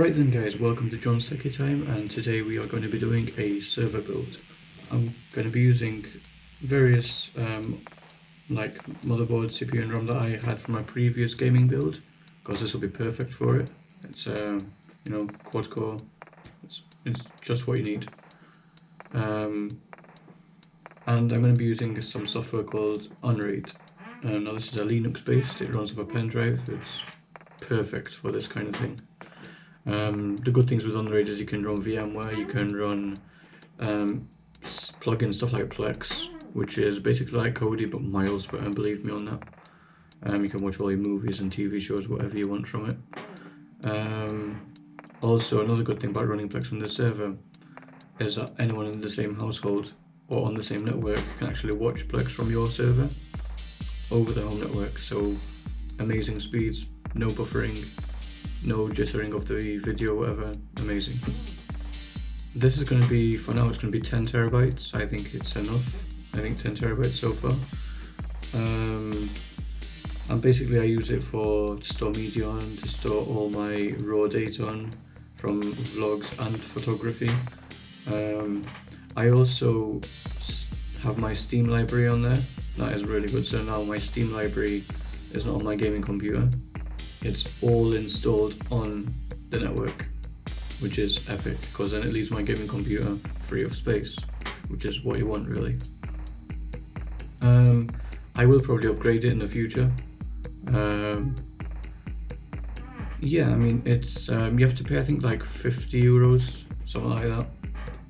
Right then guys, welcome to John's Techie Time, and today we are going to be doing a server build. I'm going to be using various like motherboard, CPU and RAM that I had from my previous gaming build, because this will be perfect for it. It's you know, quad core, it's just what you need. And I'm going to be using some software called Unraid. Now this is a Linux based, it runs off a pen drive, it's perfect for this kind of thing. The good things with Unraid is you can run VMware, you can run plugin stuff like Plex, which is basically like Kodi but miles better, believe me on that. You can watch all your movies and TV shows, whatever you want from it. Also, another good thing about running Plex on this server is that anyone in the same household or on the same network can actually watch Plex from your server over the home network, so amazing speeds, no buffering, no jittering of the video, whatever, amazing. This is going to be, for now it's going to be 10 terabytes, I think it's enough. I think 10 terabytes so far. And basically I use it to store media on, to store all my raw data on, from vlogs and photography. I also have my Steam library on there, that is really good. So now my Steam library is not on my gaming computer. It's all installed on the network, which is epic, because then it leaves my gaming computer free of space, which is what you want really. I will probably upgrade it in the future. Yeah, I mean, it's you have to pay, I think, like 50 euros, something like that.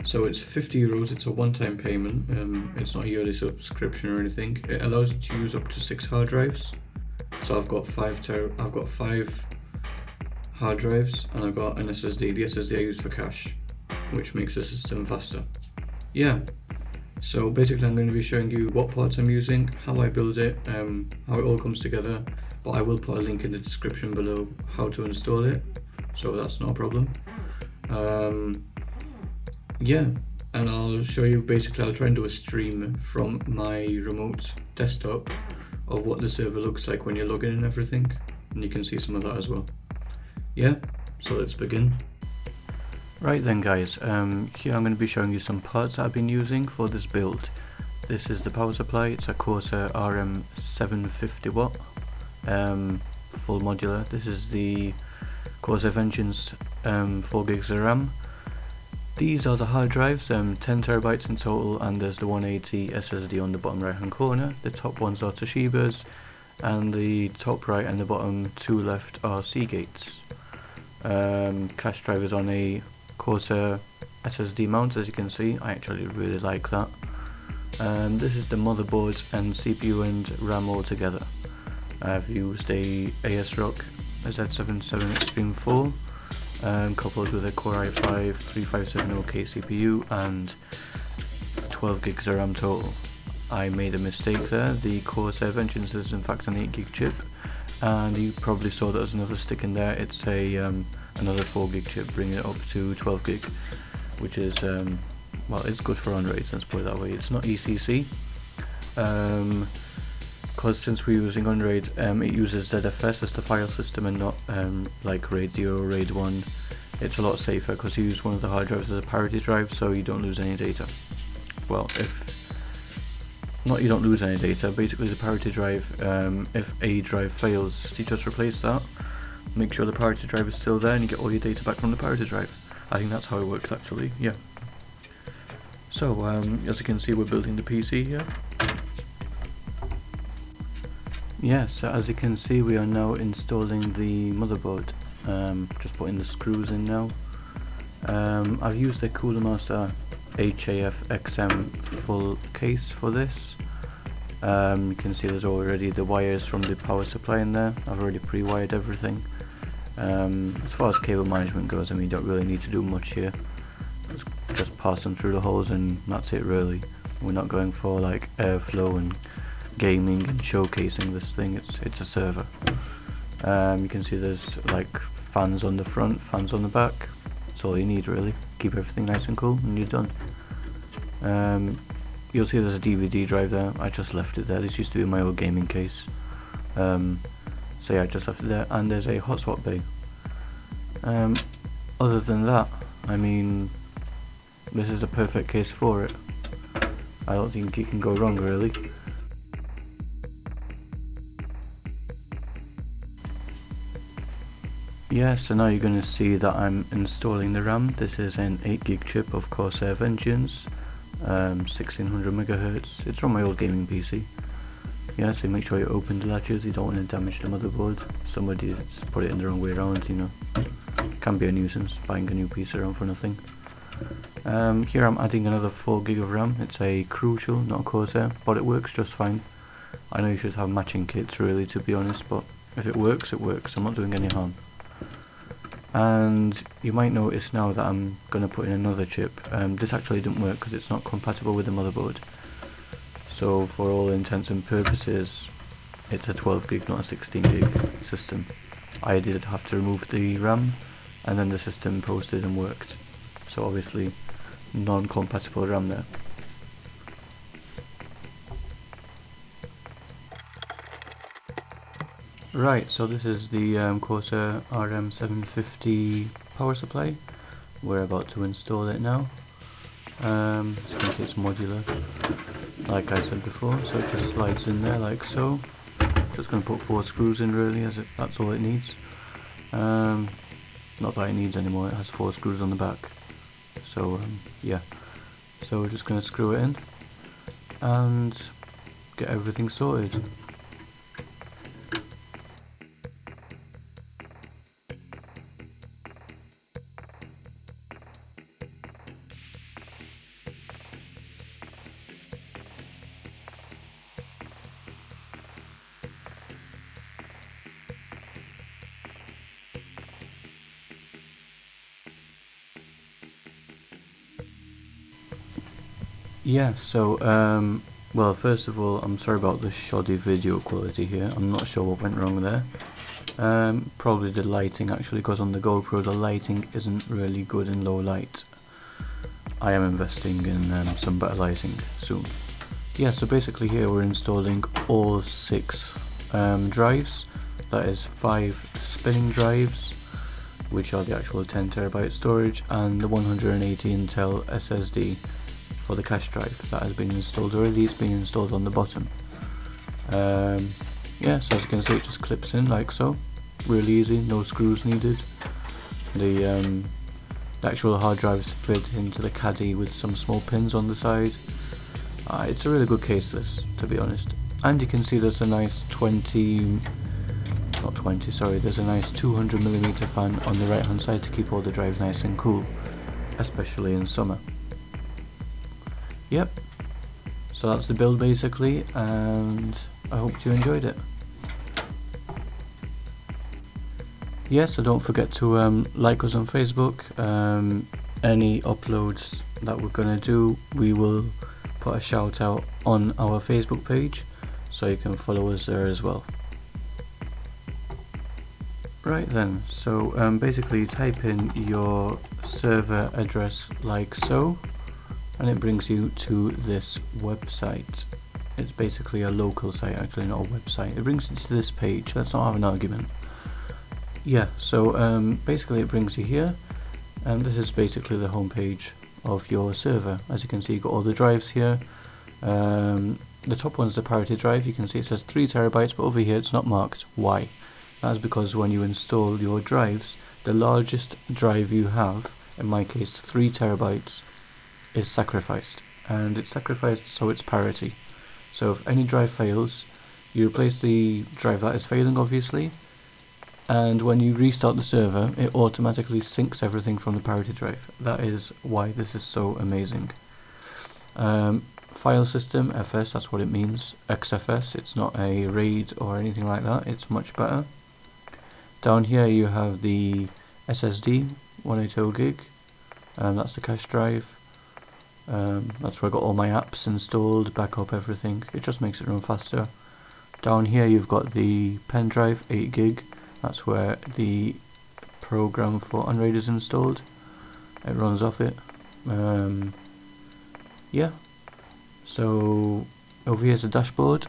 So it's 50 euros, it's a one-time payment, it's not a yearly subscription or anything. It allows you to use up to 6 hard drives. So I've got 5 hard drives, and I've got an SSD. The SSD I use for cache, which makes the system faster. Yeah, so basically I'm going to be showing you what parts I'm using, how I build it, how it all comes together, but I will put a link in the description below how to install it, so that's not a problem. Yeah, and I'll show you, basically I'll try and do a stream from my remote desktop of what the server looks like when you log in and everything, and you can see some of that as well. Yeah, so let's begin. Right then guys, here I'm going to be showing you some parts that I've been using for this build. This is the power supply, it's a Corsair RM750 watt, full modular. This is the Corsair Vengeance 4 gigs of RAM. These are the hard drives, 10 terabytes in total, and there's the 180 SSD on the bottom right hand corner. The top ones are Toshiba's, and the top right and the bottom two left are Seagate's. Cache drive is on a Corsair SSD mount, as you can see. I actually really like that. This is the motherboard and CPU and RAM all together. I've used a Asrock Z77 Extreme Pro, coupled with a Core i5 3570K CPU and 12 gigs of RAM total. I made a mistake there. The Corsair Vengeance is in fact an 8 gig chip, and you probably saw that there's another stick in there. It's a another 4 gig chip, bringing it up to 12 gig, which is well, it's good for Unraid, let's put it that way. It's not ECC, because since we're using Unraid, it uses ZFS as the file system and not like RAID 0 or RAID 1. It's a lot safer because you use one of the hard drives as a parity drive, so you don't lose any data. Well, you don't lose any data, basically the parity drive, if a drive fails, you just replace that, make sure the parity drive is still there, and you get all your data back from the parity drive. I think that's how it works actually, yeah. So, as you can see, we're building the PC here. Yeah, so as you can see, we are now installing the motherboard. Just putting the screws in now. I've used the Coolermaster HAF XM full case for this. You can see there's already the wires from the power supply in there. I've already pre-wired everything. As far as cable management goes, I mean, you don't really need to do much here. Just pass them through the holes and that's it really. We're not going for like airflow and gaming and showcasing this thing. It's a server. You can see there's like fans on the front, fans on the back. That's all you need really. Keep everything nice and cool and you're done. You'll see there's a DVD drive there. I just left it there. This used to be my old gaming case. So yeah, I just left it there. And there's a hot swap bay. other than that, I mean, this is a perfect case for it. I don't think you can go wrong really. Yeah, so now you're going to see that I'm installing the RAM. This is an 8GB chip of Corsair Vengeance, 1600 MHz. It's from my old gaming PC. Yeah, so make sure you open the latches, you don't want to damage the motherboard. Somebody's put it in the wrong way around, you know. Can be a nuisance buying a new piece around for nothing. Here I'm adding another 4GB of RAM. It's a Crucial, not a Corsair, but it works just fine. I know you should have matching kits really, to be honest, but if it works, it works. I'm not doing any harm. And you might notice now that I'm going to put in another chip. This actually didn't work because it's not compatible with the motherboard. So for all intents and purposes, it's a 12GB, not a 16GB system. I did have to remove the RAM, and then the system posted and worked. So obviously, non-compatible RAM there. Right, so this is the Corsair RM750 power supply. We're about to install it now. As you can see, it's modular, like I said before, so it just slides in there like so. Just going to put 4 screws in really, as that's all it needs. Not that it needs anymore, it has 4 screws on the back. So yeah, so we're just going to screw it in and get everything sorted. Yeah, so, well, first of all, I'm sorry about the shoddy video quality here. I'm not sure what went wrong there. Probably the lighting actually, because on the GoPro the lighting isn't really good in low light. I am investing in some better lighting soon. Yeah, so basically here we're installing all 6 drives. That is 5 spinning drives, which are the actual 10TB storage, and the 180 Intel SSD for the cache drive. That has been installed already. It's been installed on the bottom. Yeah, so as you can see, it just clips in like so, really easy, no screws needed. The actual hard drives fit into the caddy with some small pins on the side. It's a really good case, this, to be honest. And you can see there's a nice there's a nice 200mm fan on the right hand side to keep all the drives nice and cool, especially in summer. Yep, so that's the build basically, and I hope you enjoyed it. Yeah, so don't forget to like us on Facebook. Any uploads that we're gonna do, we will put a shout out on our Facebook page, so you can follow us there as well. Right then, so basically you type in your server address like so, and it brings you to this website. It's basically a local site, actually, not a website. It brings you to this page. Let's not have an argument. Yeah, so basically it brings you here, and this is basically the home page of your server. As you can see, you've got all the drives here. The top one's the parity drive. You can see it says 3TB, but over here it's not marked. Why? That's because when you install your drives, the largest drive you have, in my case 3TB, is sacrificed, and it's sacrificed so it's parity. So if any drive fails, you replace the drive that is failing, obviously, and when you restart the server, it automatically syncs everything from the parity drive. That is why this is so amazing. File system, FS, that's what it means. XFS, it's not a RAID or anything like that, it's much better. Down here you have the SSD, 180GB, that's the cache drive. That's where I got all my apps installed, backup everything. It just makes it run faster. Down here you've got the pen drive, 8GB. That's where the program for Unraid is installed. It runs off it. Yeah. So over here is the dashboard,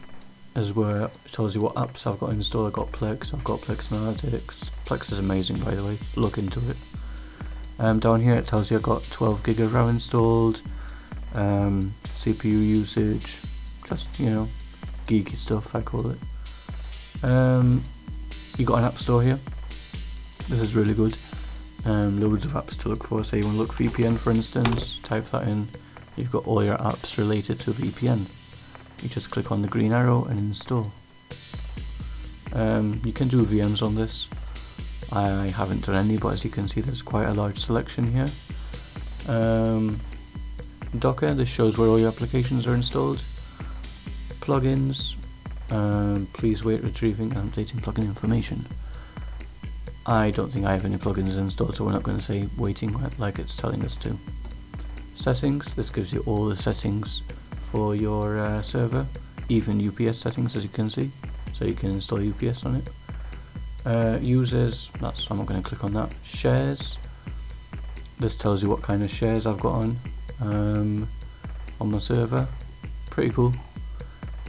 is where it tells you what apps I've got installed. I've got Plex, I've got Plex Analytics. Plex is amazing, by the way. Look into it. Down here it tells you I've got 12 gig of RAM installed, CPU usage, just, you know, geeky stuff I call it. You got an app store here. This is really good. Loads of apps to look for. Say you want to look VPN, for instance, type that in. You've got all your apps related to VPN. You just click on the green arrow and install. You can do VMs on this. I haven't done any, but as you can see there's quite a large selection here. Docker, this shows where all your applications are installed. Plugins, please wait, retrieving and updating plugin information. I don't think I have any plugins installed, so we're not going to say waiting like it's telling us to. Settings, this gives you all the settings for your server, even UPS settings, as you can see, so you can install UPS on it. Users, I'm not going to click on that. Shares, this tells you what kind of shares I've got on my server. Pretty cool.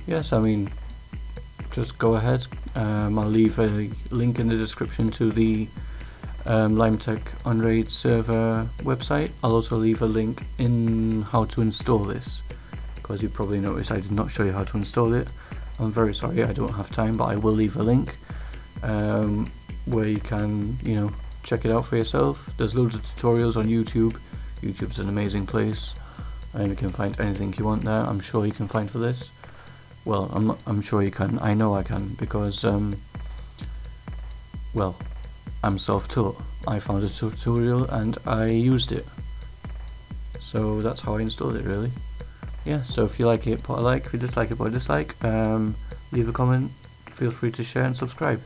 Yes, I mean, just go ahead. I'll leave a link in the description to the LimeTech Unraid server website. I'll also leave a link in how to install this, because you probably noticed I did not show you how to install it. I'm very sorry, I don't have time, but I will leave a link where you can, you know, check it out for yourself. There's loads of tutorials on YouTube. YouTube's an amazing place, and you can find anything you want there. I'm sure you can find for this. Well, I'm sure you can. I know I can, because well, I'm self-taught. I found a tutorial and I used it. So that's how I installed it, really. Yeah, so if you like it, put a like. If you dislike it, put a dislike. Leave a comment. Feel free to share and subscribe.